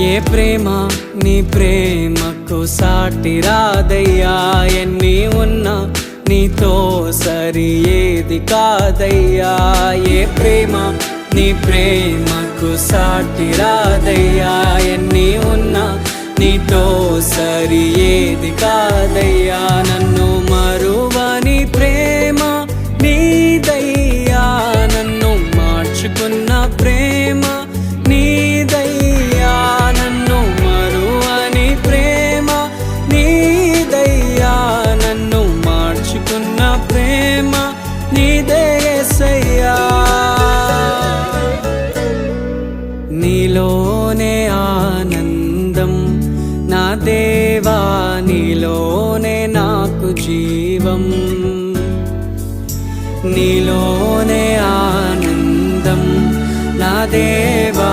ఏ ప్రేమ నీ ప్రేమకు సాటి రాదయ్యా, ఎన్ని ఉన్నా నీతో సరి ఏది కాదయ్యా. ఏ ప్రేమ నీ ప్రేమకు సాటి రాదయ్యా, ఎన్ని ఉన్నా నీతో సరి ఏది కాదయ్యా. నన్ను మరువని ప్రేమ నీదయ్యా, నన్ను మార్చుకున్న ప్రేమ నీదయ్యా. నన్ను మరువని ప్రేమ నీదయ్యా, నన్ను మార్చుకున్న ప్రేమ నీదే యేసయ్యా. నీలోనే ఆనందం నా దేవా, నీలోనే నాకు జీవం. నీలోనే ఆనందం నా దేవా.